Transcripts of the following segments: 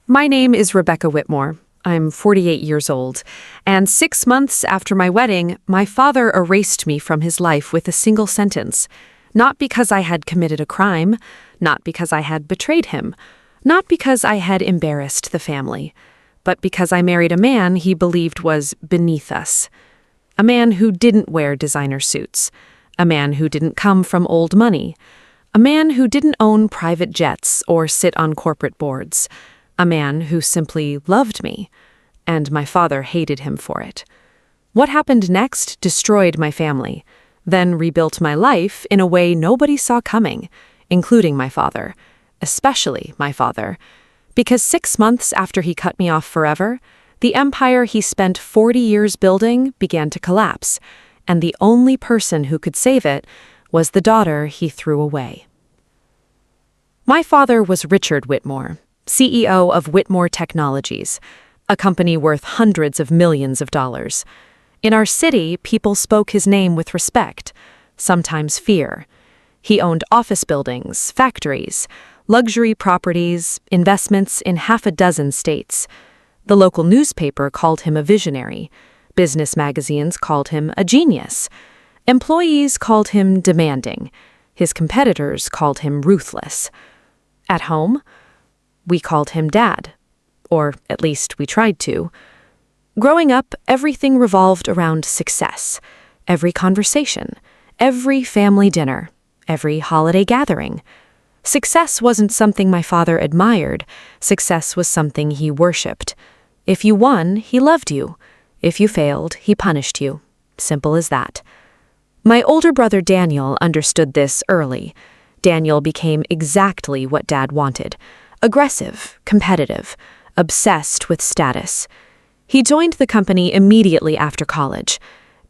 My name is Rebecca Whitmore. I'm 48 years old, and 6 months after my wedding, my father erased me from his life with a single sentence. Not because I had committed a crime, not because I had betrayed him, not because I had embarrassed the family, but because I married a man he believed was beneath us. A man who didn't wear designer suits, a man who didn't come from old money, a man who didn't own private jets or sit on corporate boards, a man who simply loved me, and my father hated him for it. What happened next destroyed my family, then rebuilt my life in a way nobody saw coming, including my father, especially my father, because 6 months after he cut me off forever, the empire he spent 40 years building began to collapse, and the only person who could save it was the daughter he threw away. My father was Richard Whitmore, CEO of Whitmore Technologies, a company worth hundreds of millions of dollars. In our city, people spoke his name with respect, sometimes fear. He owned office buildings, factories, luxury properties, investments in half a dozen states. The local newspaper called him a visionary. Business magazines called him a genius. Employees called him demanding. His competitors called him ruthless. At home, we called him Dad, or at least we tried to. Growing up, everything revolved around success. Every conversation, every family dinner, every holiday gathering. Success wasn't something my father admired. Success was something he worshipped. If you won, he loved you. If you failed, he punished you. Simple as that. My older brother Daniel understood this early. Daniel became exactly what Dad wanted. Aggressive, competitive, obsessed with status. He joined the company immediately after college.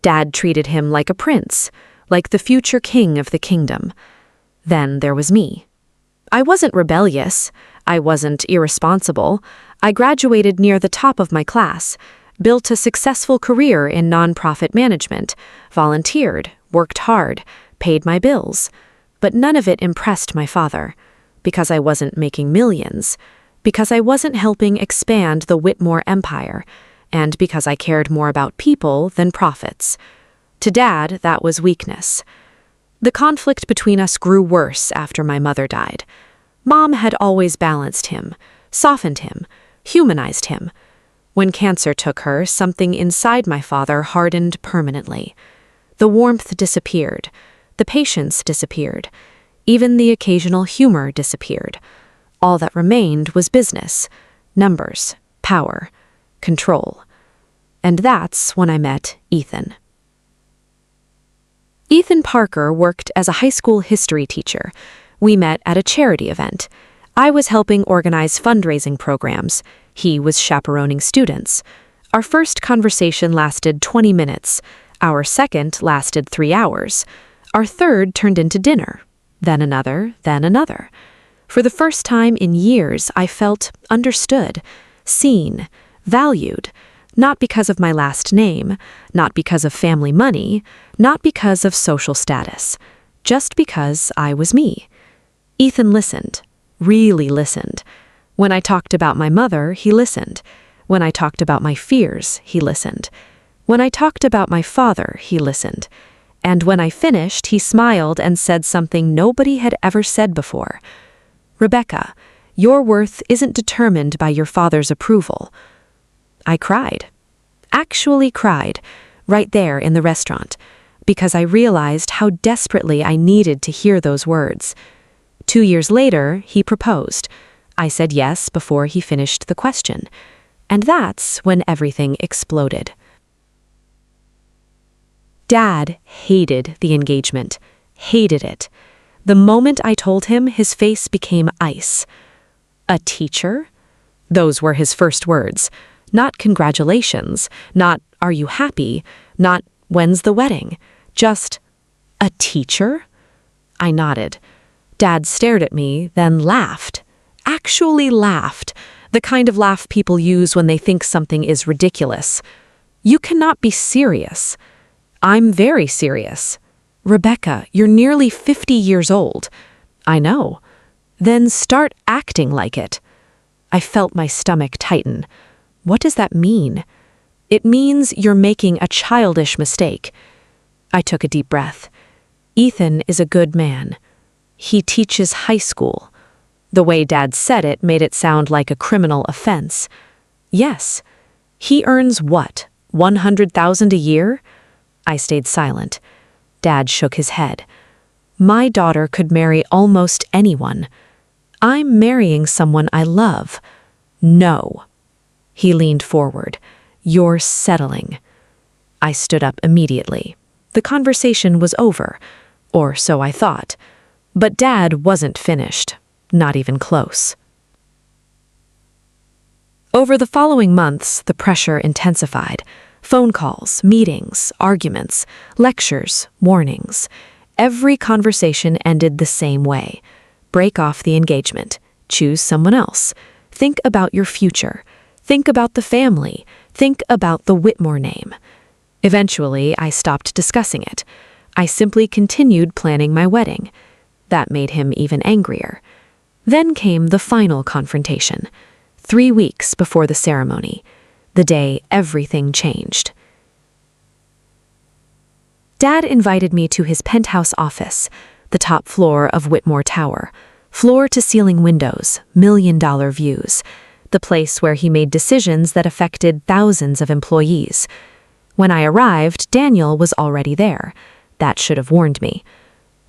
Dad treated him like a prince, like the future king of the kingdom. Then there was me. I wasn't rebellious. I wasn't irresponsible. I graduated near the top of my class, built a successful career in nonprofit management, volunteered, worked hard, paid my bills. But none of it impressed my father. Because I wasn't making millions, because I wasn't helping expand the Whitmore empire, and because I cared more about people than profits. To Dad, that was weakness. The conflict between us grew worse after my mother died. Mom had always balanced him, softened him, humanized him. When cancer took her, something inside my father hardened permanently. The warmth disappeared. The patience disappeared. Even the occasional humor disappeared. All that remained was business, numbers, power, control. And that's when I met Ethan. Ethan Parker worked as a high school history teacher. We met at a charity event. I was helping organize fundraising programs. He was chaperoning students. Our first conversation lasted 20 minutes. Our second lasted 3 hours. Our third turned into dinner. Then another, then another. For the first time in years, I felt understood, seen, valued, not because of my last name, not because of family money, not because of social status, just because I was me. Ethan listened, really listened. When I talked about my mother, he listened. When I talked about my fears, he listened. When I talked about my father, he listened. And when I finished, he smiled and said something nobody had ever said before. Rebecca, your worth isn't determined by your father's approval. I cried. Actually cried, right there in the restaurant, because I realized how desperately I needed to hear those words. 2 years later, he proposed. I said yes before he finished the question. And that's when everything exploded. Dad hated the engagement, hated it. The moment I told him, his face became ice. A teacher? Those were his first words. Not congratulations, not are you happy, not when's the wedding. Just, a teacher? I nodded. Dad stared at me, then laughed. Actually laughed. The kind of laugh people use when they think something is ridiculous. You cannot be serious. I'm very serious. Rebecca, you're nearly 50 years old. I know. Then start acting like it. I felt my stomach tighten. What does that mean? It means you're making a childish mistake. I took a deep breath. Ethan is a good man. He teaches high school. The way Dad said it made it sound like a criminal offense. Yes. He earns what? $100,000 a year? I stayed silent. Dad shook his head. My daughter could marry almost anyone. I'm marrying someone I love. No. He leaned forward. You're settling. I stood up immediately. The conversation was over, or so I thought. But Dad wasn't finished. Not even close. Over the following months, the pressure intensified. Phone calls, meetings, arguments, lectures, warnings. Every conversation ended the same way. Break off the engagement. Choose someone else. Think about your future. Think about the family. Think about the Whitmore name. Eventually, I stopped discussing it. I simply continued planning my wedding. That made him even angrier. Then came the final confrontation. 3 weeks before the ceremony, the day everything changed. Dad invited me to his penthouse office, the top floor of Whitmore Tower, floor-to-ceiling windows, million-dollar views, the place where he made decisions that affected thousands of employees. When I arrived, Daniel was already there. That should have warned me.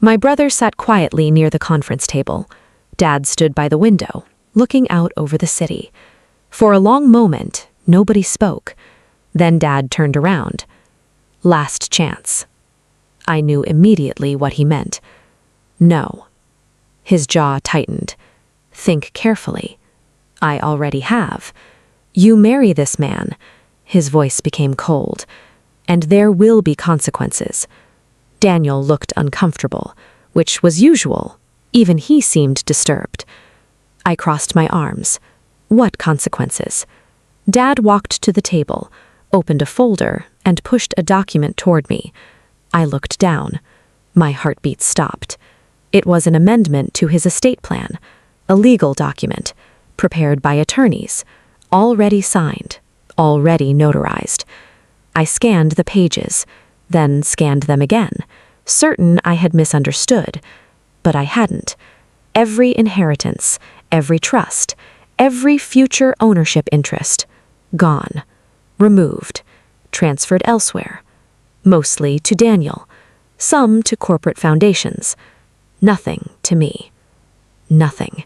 My brother sat quietly near the conference table. Dad stood by the window, looking out over the city. For a long moment, nobody spoke. Then Dad turned around. Last chance. I knew immediately what he meant. No. His jaw tightened. Think carefully. I already have. You marry this man. His voice became cold. And there will be consequences. Daniel looked uncomfortable, which was usual. Even he seemed disturbed. I crossed my arms. What consequences? Dad walked to the table, opened a folder, and pushed a document toward me. I looked down. My heartbeat stopped. It was an amendment to his estate plan, a legal document, prepared by attorneys, already signed, already notarized. I scanned the pages, then scanned them again, certain I had misunderstood. But I hadn't. Every inheritance, every trust, every future ownership interest, gone, removed, transferred elsewhere, mostly to Daniel, some to corporate foundations, nothing to me. Nothing.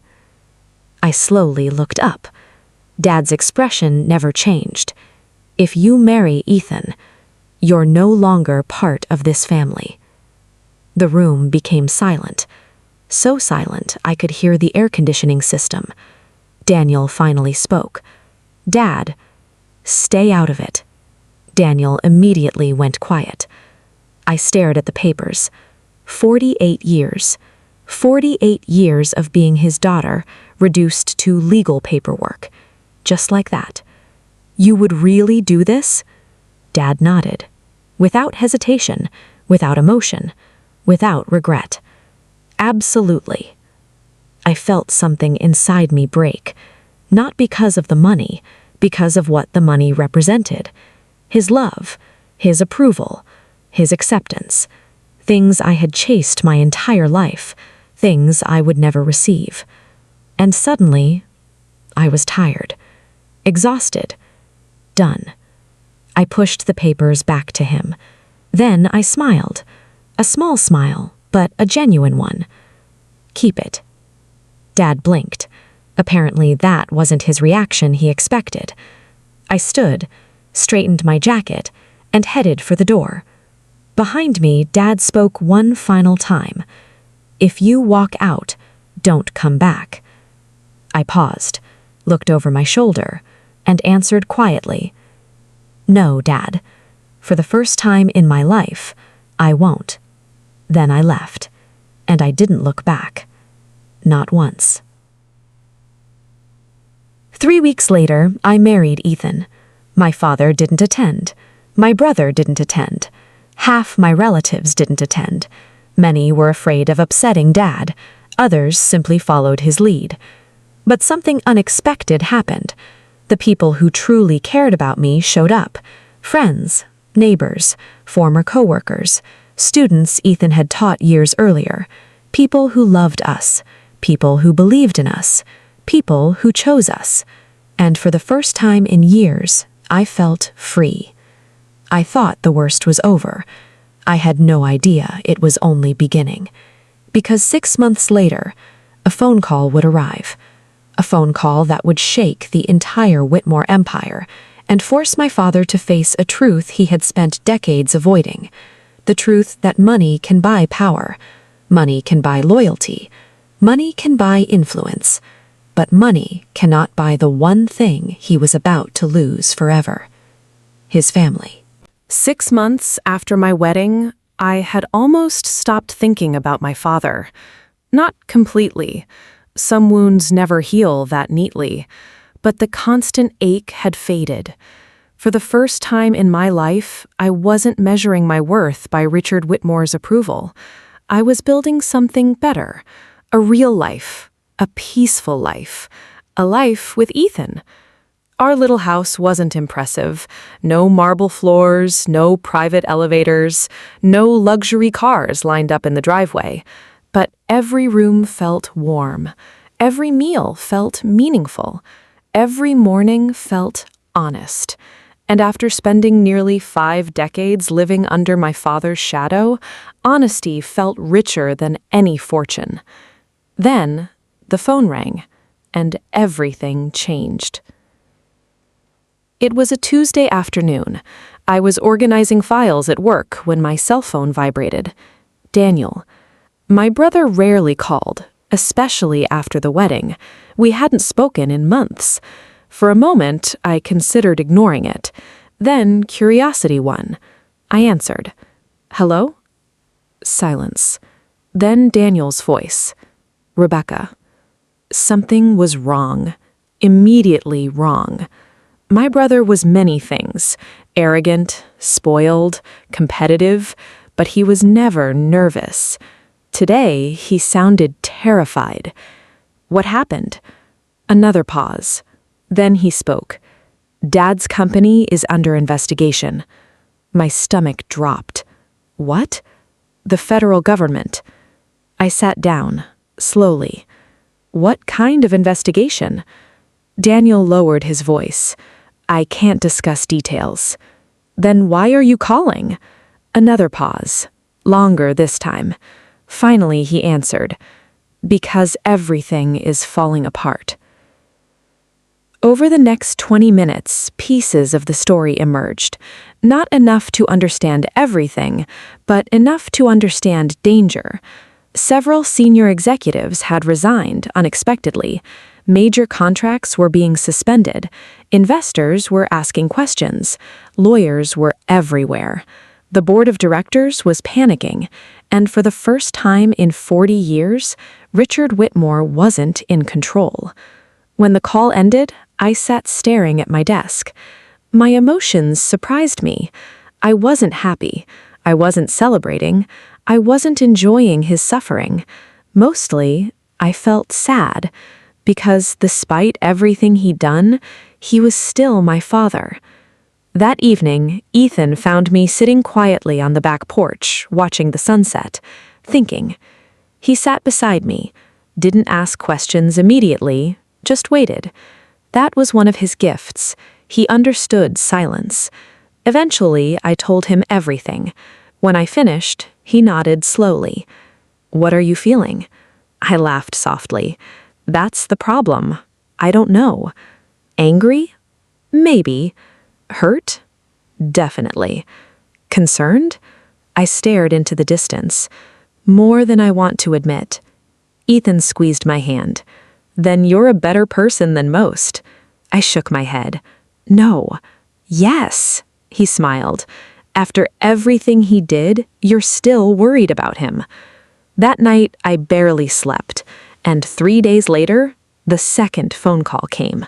I slowly looked up. Dad's expression never changed. If you marry Ethan, you're no longer part of this family. The room became silent. So silent I could hear the air conditioning system. Daniel finally spoke. Dad, stay out of it. Daniel immediately went quiet. I stared at the papers. 48 years. 48 years of being his daughter, reduced to legal paperwork. Just like that. You would really do this? Dad nodded. Without hesitation, without emotion, without regret. Absolutely. I felt something inside me break, not because of the money, because of what the money represented. His love, his approval, his acceptance. Things I had chased my entire life, things I would never receive. And suddenly, I was tired, exhausted, done. I pushed the papers back to him. Then I smiled, a small smile, but a genuine one. Keep it. Dad blinked. Apparently that wasn't his reaction he expected. I stood, straightened my jacket, and headed for the door. Behind me, Dad spoke one final time. If you walk out, don't come back. I paused, looked over my shoulder, and answered quietly. No, Dad. For the first time in my life, I won't. Then I left, and I didn't look back. Not once. 3 weeks later, I married Ethan. My father didn't attend. My brother didn't attend. Half my relatives didn't attend. Many were afraid of upsetting Dad. Others simply followed his lead. But something unexpected happened. The people who truly cared about me showed up. Friends, neighbors, former coworkers, students Ethan had taught years earlier. People who loved us. People who believed in us. People who chose us. And for the first time in years, I felt free. I thought the worst was over. I had no idea it was only beginning. Because 6 months later, a phone call would arrive. A phone call that would shake the entire Whitmore empire and force my father to face a truth he had spent decades avoiding. The truth that money can buy power. Money can buy loyalty. Money can buy influence. But money cannot buy the one thing he was about to lose forever. His family. 6 months after my wedding, I had almost stopped thinking about my father. Not completely. Some wounds never heal that neatly. But the constant ache had faded. For the first time in my life, I wasn't measuring my worth by Richard Whitmore's approval. I was building something better. A real life. A peaceful life. A life with Ethan. Our little house wasn't impressive. No marble floors, no private elevators, no luxury cars lined up in the driveway. But every room felt warm. Every meal felt meaningful. Every morning felt honest. And after spending nearly 5 decades living under my father's shadow, honesty felt richer than any fortune. Then, the phone rang, and everything changed. It was a Tuesday afternoon. I was organizing files at work when my cell phone vibrated. Daniel. My brother rarely called, especially after the wedding. We hadn't spoken in months. For a moment, I considered ignoring it. Then curiosity won. I answered. Hello? Silence. Then Daniel's voice. Rebecca. Something was wrong. Immediately wrong. My brother was many things. Arrogant, spoiled, competitive, but he was never nervous. Today, he sounded terrified. What happened? Another pause. Then he spoke. Dad's company is under investigation. My stomach dropped. What? The federal government. I sat down, slowly. What kind of investigation? Daniel lowered his voice. I can't discuss details. Then why are you calling? Another pause. Longer this time. Finally, he answered. Because everything is falling apart. Over the next 20 minutes, pieces of the story emerged. Not enough to understand everything, but enough to understand danger. Several senior executives had resigned unexpectedly. Major contracts were being suspended. Investors were asking questions. Lawyers were everywhere. The board of directors was panicking. And for the first time in 40 years, Richard Whitmore wasn't in control. When the call ended, I sat staring at my desk. My emotions surprised me. I wasn't happy. I wasn't celebrating. I wasn't enjoying his suffering. Mostly, I felt sad, because despite everything he'd done, he was still my father. That evening, Ethan found me sitting quietly on the back porch, watching the sunset, thinking. He sat beside me, didn't ask questions immediately, just waited. That was one of his gifts. He understood silence. Eventually, I told him everything. When I finished, he nodded slowly. What are you feeling? I laughed softly. That's the problem. I don't know. Angry? Maybe. Hurt? Definitely. Concerned? I stared into the distance. More than I want to admit. Ethan squeezed my hand. Then you're a better person than most. I shook my head. No. Yes, he smiled. After everything he did, you're still worried about him. That night, I barely slept, and 3 days later, the second phone call came.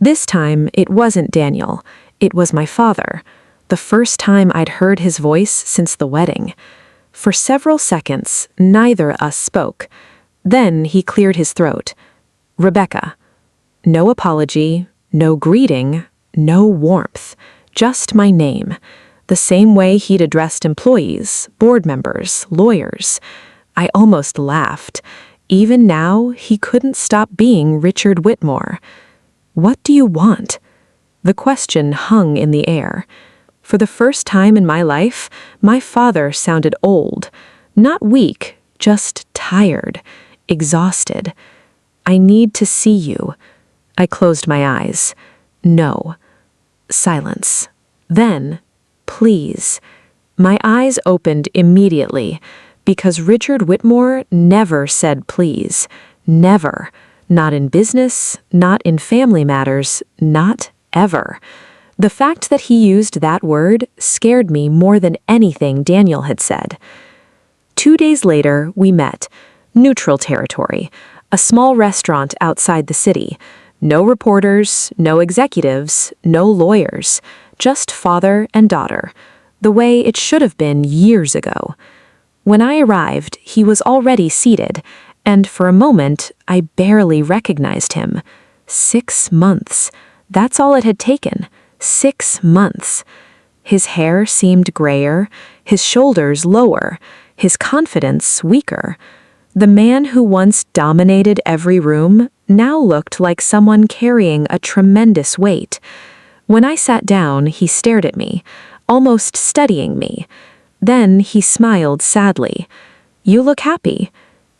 This time, it wasn't Daniel. It was my father. The first time I'd heard his voice since the wedding. For several seconds, neither of us spoke. Then he cleared his throat. Rebecca. No apology, no greeting, no warmth, just my name. The same way he'd addressed employees, board members, lawyers. I almost laughed. Even now, he couldn't stop being Richard Whitmore. What do you want? The question hung in the air. For the first time in my life, my father sounded old. Not weak, just tired, exhausted. I need to see you. I closed my eyes. No. Silence. Then, please. My eyes opened immediately, because Richard Whitmore never said please. Never. Not in business, not in family matters, not ever. The fact that he used that word scared me more than anything Daniel had said. 2 days later, we met. Neutral territory. A small restaurant outside the city. No reporters, no executives, no lawyers. Just father and daughter. The way it should have been years ago. When I arrived, he was already seated, and for a moment, I barely recognized him. 6 months. That's all it had taken. 6 months. His hair seemed grayer, his shoulders lower, his confidence weaker. The man who once dominated every room now looked like someone carrying a tremendous weight. When I sat down, he stared at me, almost studying me. Then he smiled sadly. "You look happy."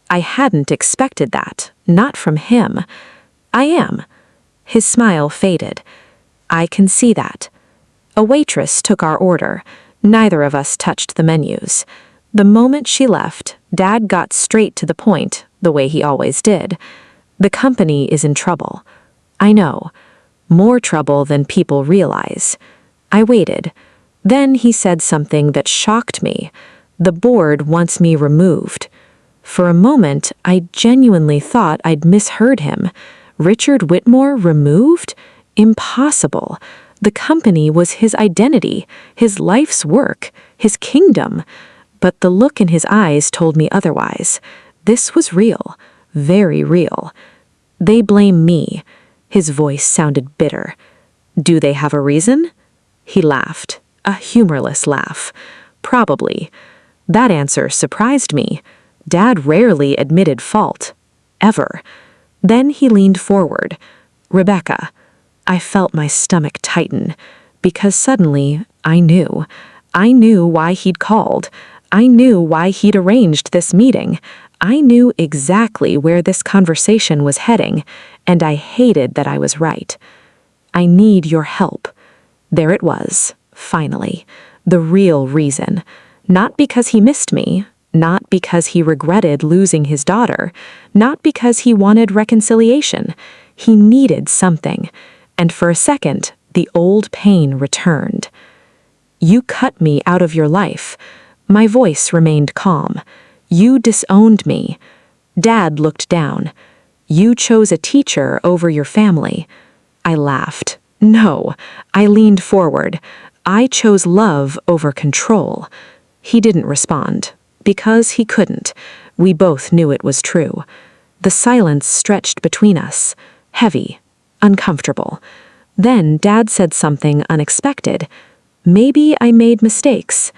I hadn't expected that, not from him. "I am." His smile faded. "I can see that." A waitress took our order. Neither of us touched the menus. The moment she left, Dad got straight to the point, the way he always did. "The company is in trouble." "I know. More trouble than people realize." I waited. Then he said something that shocked me. "The board wants me removed." For a moment, I genuinely thought I'd misheard him. Richard Whitmore removed? Impossible. The company was his identity, his life's work, his kingdom. But the look in his eyes told me otherwise. This was real, very real. "They blame me." His voice sounded bitter. "Do they have a reason?" He laughed, a humorless laugh. "Probably." That answer surprised me. Dad rarely admitted fault. Ever. Then he leaned forward. "Rebecca." I felt my stomach tighten, because suddenly I knew. I knew why he'd called. I knew why he'd arranged this meeting. I knew exactly where this conversation was heading, and I hated that I was right. "I need your help." There it was, finally. The real reason. Not because he missed me. Not because he regretted losing his daughter. Not because he wanted reconciliation. He needed something. And for a second, the old pain returned. "You cut me out of your life." My voice remained calm. "You disowned me." Dad looked down. "You chose a teacher over your family." I laughed. "No." I leaned forward. "I chose love over control." He didn't respond. Because he couldn't. We both knew it was true. The silence stretched between us. Heavy. Uncomfortable. Then Dad said something unexpected. "Maybe I made mistakes."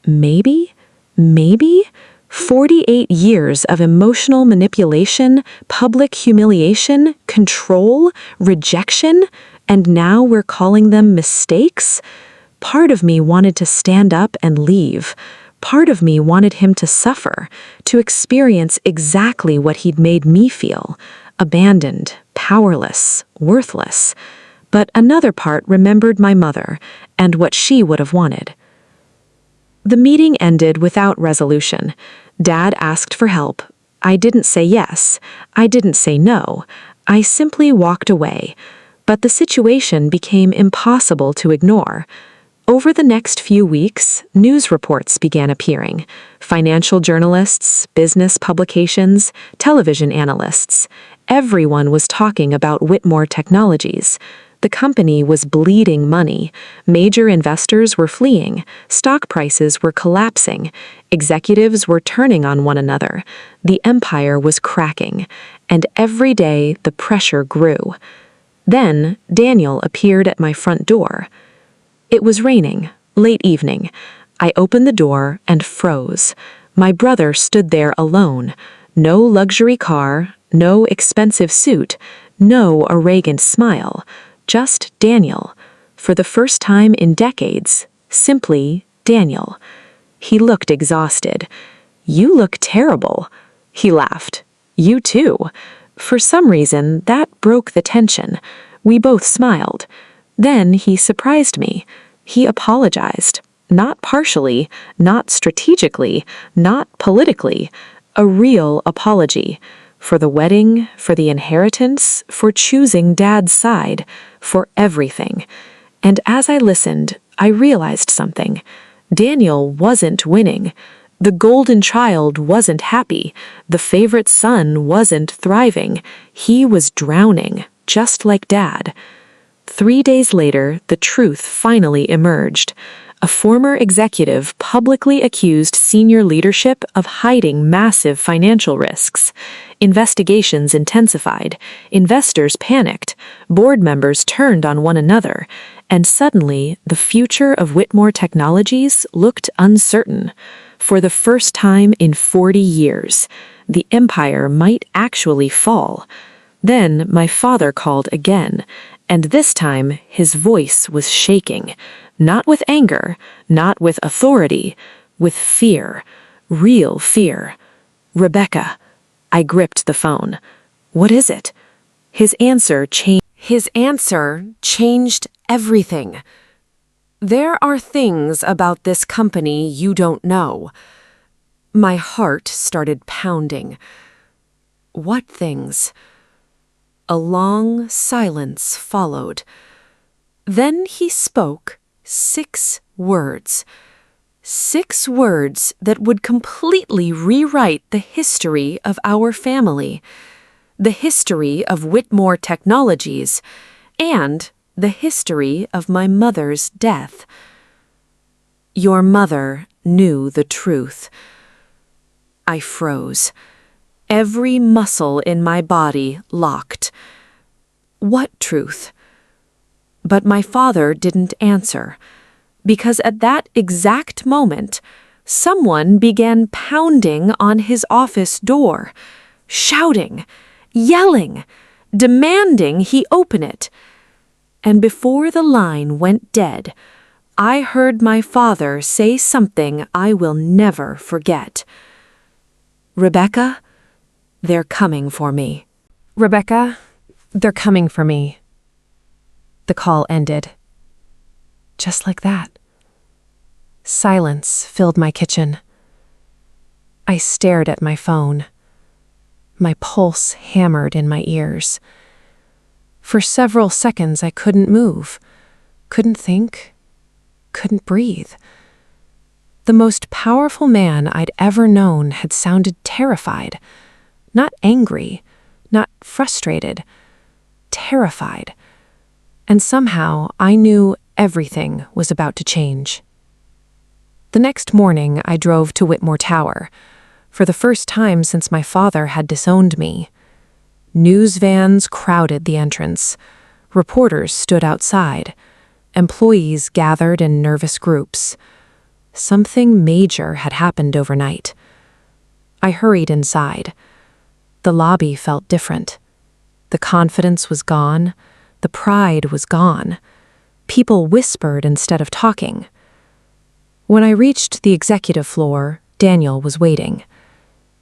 Maybe? Maybe? 48 years of emotional manipulation, public humiliation, control, rejection, and now we're calling them mistakes? Part of me wanted to stand up and leave. Part of me wanted him to suffer, to experience exactly what he'd made me feel, abandoned, powerless, worthless. But another part remembered my mother and what she would have wanted. The meeting ended without resolution. Dad asked for help. I didn't say yes. I didn't say no. I simply walked away. But the situation became impossible to ignore. Over the next few weeks, news reports began appearing. Financial journalists, business publications, television analysts. Everyone was talking about Whitmore Technologies. The company was bleeding money. Major investors were fleeing. Stock prices were collapsing. Executives were turning on one another. The empire was cracking. And every day the pressure grew. Then Daniel appeared at my front door. It was raining, late evening. I opened the door and froze. My brother stood there alone. No luxury car, no expensive suit, no arrogant smile. Just Daniel. For the first time in decades, simply Daniel. He looked exhausted. "You look terrible." He laughed. "You too." For some reason, that broke the tension. We both smiled. Then he surprised me. He apologized. Not partially, not strategically, not politically. A real apology. For the wedding, for the inheritance, for choosing Dad's side, for everything. And as I listened, I realized something. Daniel wasn't winning. The golden child wasn't happy. The favorite son wasn't thriving. He was drowning, just like Dad. 3 days later, the truth finally emerged. A former executive publicly accused senior leadership of hiding massive financial risks. Investigations intensified. Investors panicked. Board members turned on one another. And suddenly, the future of Whitmore Technologies looked uncertain. For the first time in 40 years, the empire might actually fall. Then my father called again, and this time his voice was shaking. Not with anger, not with authority, with fear, real fear. "Rebecca." I gripped the phone. "What is it?" His answer changed everything. "There are things about this company you don't know." My heart started pounding. "What things?" A long silence followed. Then he spoke 6 words. 6 words that would completely rewrite the history of our family, the history of Whitmore Technologies, and the history of my mother's death. "Your mother knew the truth." I froze. Every muscle in my body locked. What truth? But my father didn't answer, because at that exact moment, someone began pounding on his office door, shouting, yelling, demanding he open it. And before the line went dead, I heard my father say something I will never forget. "Rebecca, they're coming for me." "Rebecca, they're coming for me." The call ended. Just like that. Silence filled my kitchen. I stared at my phone. My pulse hammered in my ears. For several seconds I couldn't move, couldn't think, couldn't breathe. The most powerful man I'd ever known had sounded terrified. Not angry, not frustrated, terrified. And somehow I knew everything was about to change. The next morning I drove to Whitmore Tower, for the first time since my father had disowned me. News vans crowded the entrance. Reporters stood outside. Employees gathered in nervous groups. Something major had happened overnight. I hurried inside. The lobby felt different. The confidence was gone. The pride was gone. People whispered instead of talking. When I reached the executive floor, Daniel was waiting.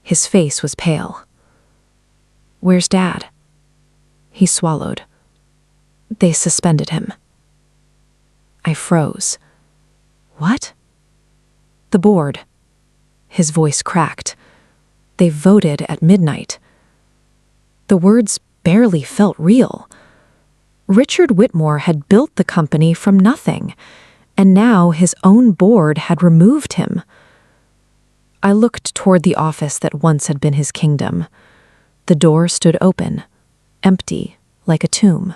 His face was pale. "Where's Dad?" He swallowed. "They suspended him." I froze. "What?" "The board." His voice cracked. "They voted at midnight." The words barely felt real. Richard Whitmore had built the company from nothing, and now his own board had removed him. I looked toward the office that once had been his kingdom. The door stood open, empty, like a tomb.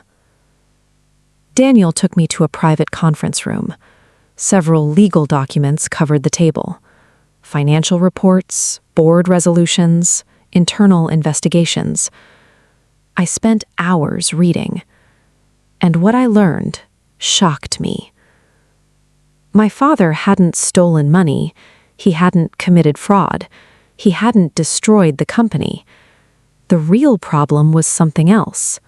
Daniel took me to a private conference room. Several legal documents covered the table: financial reports, board resolutions, internal investigations. I spent hours reading, and what I learned shocked me. My father hadn't stolen money, he hadn't committed fraud, he hadn't destroyed the company. The real problem was something else.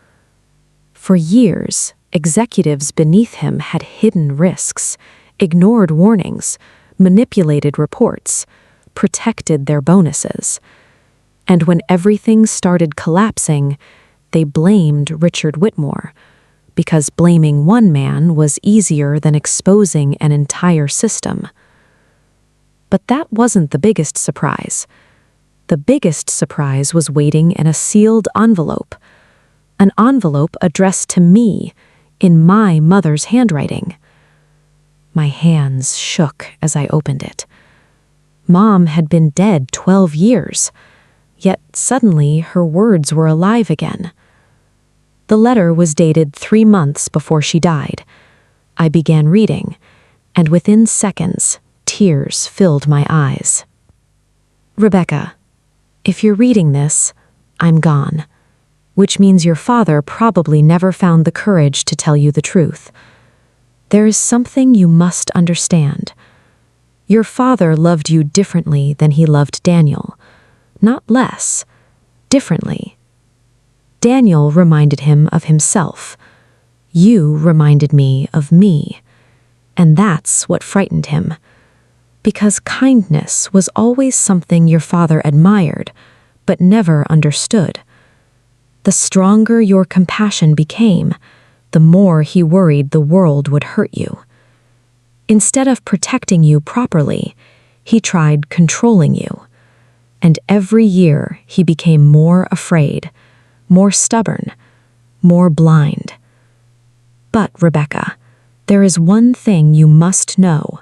For years, executives beneath him had hidden risks, ignored warnings, manipulated reports, protected their bonuses. And when everything started collapsing, they blamed Richard Whitmore, because blaming one man was easier than exposing an entire system. But that wasn't the biggest surprise. The biggest surprise was waiting in a sealed envelope. An envelope addressed to me, in my mother's handwriting. My hands shook as I opened it. Mom had been dead 12 years, yet suddenly her words were alive again. The letter was dated 3 months before she died. I began reading, and within seconds, tears filled my eyes. Rebecca, if you're reading this, I'm gone, which means your father probably never found the courage to tell you the truth. There is something you must understand. Your father loved you differently than he loved Daniel. Not less, differently. Daniel reminded him of himself. You reminded me of me. And that's what frightened him. Because kindness was always something your father admired, but never understood. The stronger your compassion became, the more he worried the world would hurt you. Instead of protecting you properly, he tried controlling you. And every year he became more afraid, more stubborn, more blind. But, Rebecca, there is one thing you must know.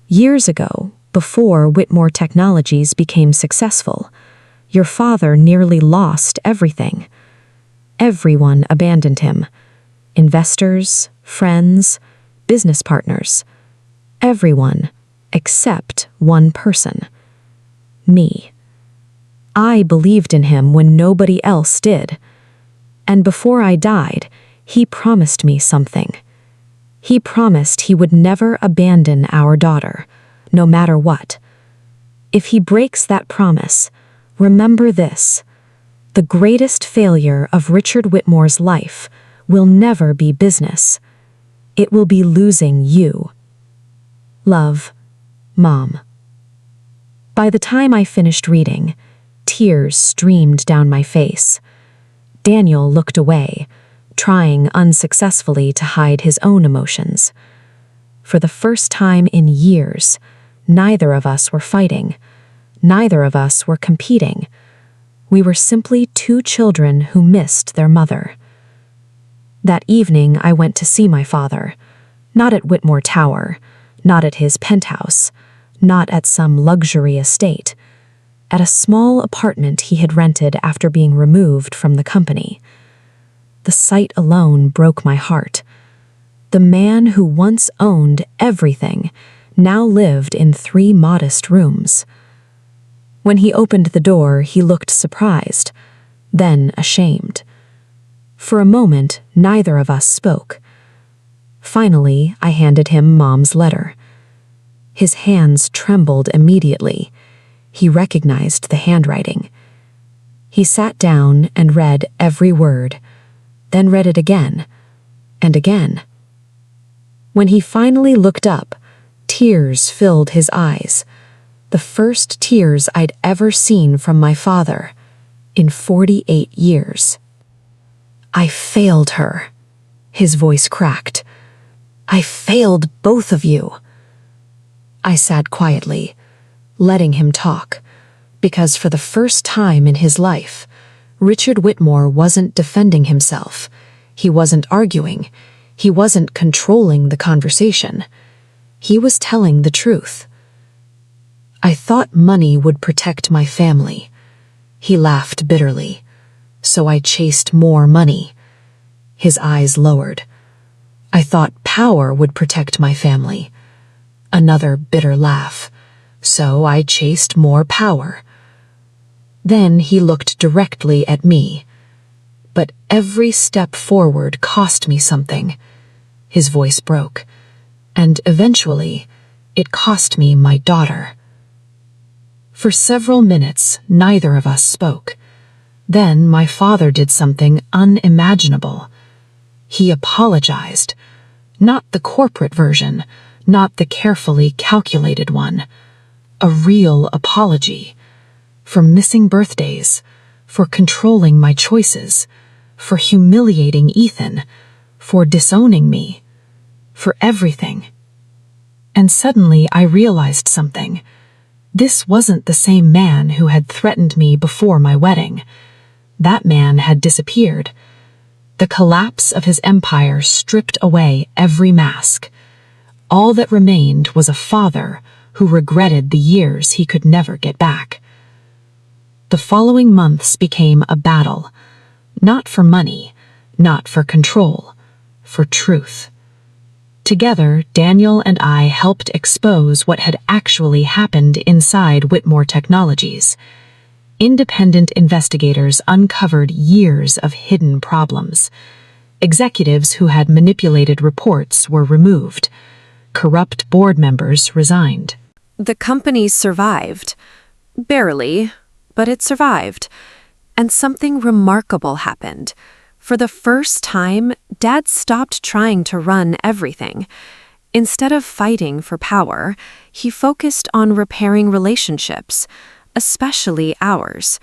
Years ago, before Whitmore Technologies became successful, your father nearly lost everything. Everyone abandoned him. Investors, friends, business partners. Everyone except one person. Me. I believed in him when nobody else did. And before I died, he promised me something. He promised he would never abandon our daughter, no matter what. If he breaks that promise, remember this: the greatest failure of Richard Whitmore's life will never be business. It will be losing you. Love, Mom. By the time I finished reading, tears streamed down my face. Daniel looked away, trying unsuccessfully to hide his own emotions. For the first time in years, neither of us were fighting. Neither of us were competing. We were simply two children who missed their mother. That evening I went to see my father, not at Whitmore Tower, not at his penthouse, not at some luxury estate, at a small apartment he had rented after being removed from the company. The sight alone broke my heart. The man who once owned everything now lived in 3 modest rooms. When he opened the door, he looked surprised, then ashamed. For a moment, neither of us spoke. Finally, I handed him Mom's letter. His hands trembled immediately. He recognized the handwriting. He sat down and read every word, then read it again and again. When he finally looked up, tears filled his eyes, the first tears I'd ever seen from my father in 48 years. I failed her. His voice cracked. I failed both of you. I sat quietly, letting him talk, because for the first time in his life, Richard Whitmore wasn't defending himself. He wasn't arguing. He wasn't controlling the conversation. He was telling the truth. I thought money would protect my family. He laughed bitterly. So I chased more money. His eyes lowered. I thought power would protect my family. Another bitter laugh. So I chased more power. Then he looked directly at me. But every step forward cost me something. His voice broke. And eventually, it cost me my daughter. For several minutes, neither of us spoke. Then my father did something unimaginable. He apologized. Not the corporate version, not the carefully calculated one. A real apology. For missing birthdays, for controlling my choices, for humiliating Ethan, for disowning me, for everything. And suddenly I realized something. This wasn't the same man who had threatened me before my wedding. That man had disappeared. The collapse of his empire stripped away every mask. All that remained was a father who regretted the years he could never get back. The following months became a battle, not for money, not for control, for truth. Together, Daniel and I helped expose what had actually happened inside Whitmore Technologies. Independent investigators uncovered years of hidden problems. Executives who had manipulated reports were removed. Corrupt board members resigned. The company survived. Barely, but it survived. And something remarkable happened. For the first time, Dad stopped trying to run everything. Instead of fighting for power, he focused on repairing relationships, especially ours.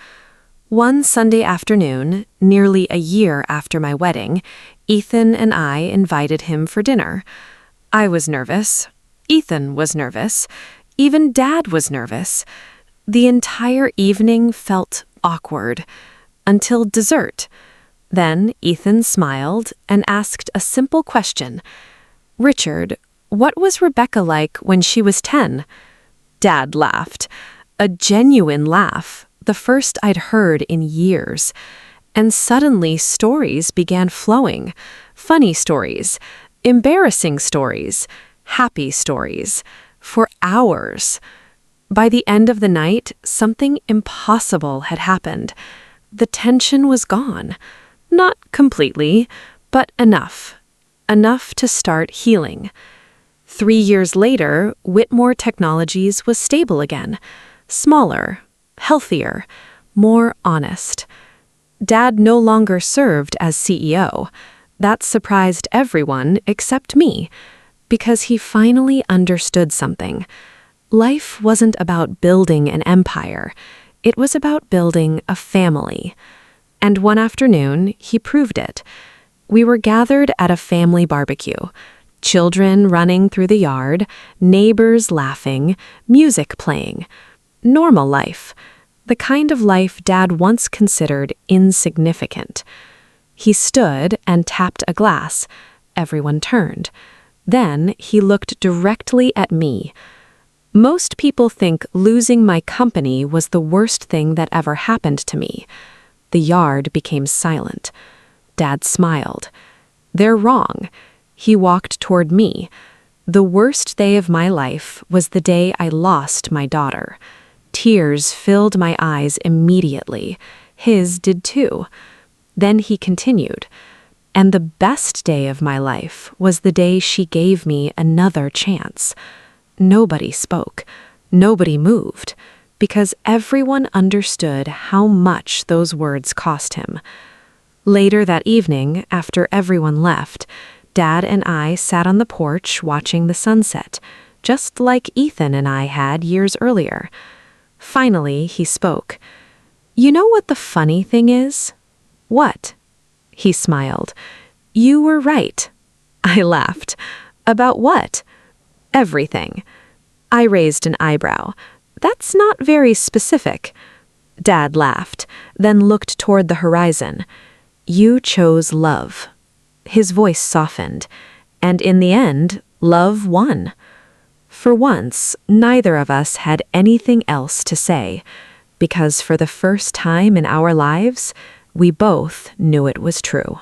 One Sunday afternoon, nearly a year after my wedding, Ethan and I invited him for dinner. I was nervous. Ethan was nervous. Even Dad was nervous. The entire evening felt awkward, until dessert. Then Ethan smiled and asked a simple question. "Richard, what was Rebecca like when she was 10? Dad laughed. A genuine laugh, the first I'd heard in years. And suddenly stories began flowing. Funny stories, embarrassing stories, happy stories, for hours. By the end of the night, something impossible had happened. The tension was gone. Not completely, but enough. Enough to start healing. 3 years later, Whitmore Technologies was stable again. Smaller, healthier, more honest. Dad no longer served as CEO. That surprised everyone except me, because he finally understood something. Life wasn't about building an empire. It was about building a family. And one afternoon, he proved it. We were gathered at a family barbecue. Children running through the yard, neighbors laughing, music playing. Normal life. The kind of life Dad once considered insignificant. He stood and tapped a glass. Everyone turned. Then he looked directly at me. Most people think losing my company was the worst thing that ever happened to me. The yard became silent. Dad smiled. They're wrong. He walked toward me. The worst day of my life was the day I lost my daughter. Tears filled my eyes immediately. His did too. Then he continued. And the best day of my life was the day she gave me another chance. Nobody spoke. Nobody moved. Because everyone understood how much those words cost him. Later that evening, after everyone left, Dad and I sat on the porch watching the sunset, just like Ethan and I had years earlier. Finally, he spoke. "You know what the funny thing is?" "What?" He smiled. "You were right." I laughed. "About what?" "Everything." I raised an eyebrow. "That's not very specific." Dad laughed, then looked toward the horizon. "You chose love." His voice softened, and in the end, love won. For once, neither of us had anything else to say, because for the first time in our lives, we both knew it was true.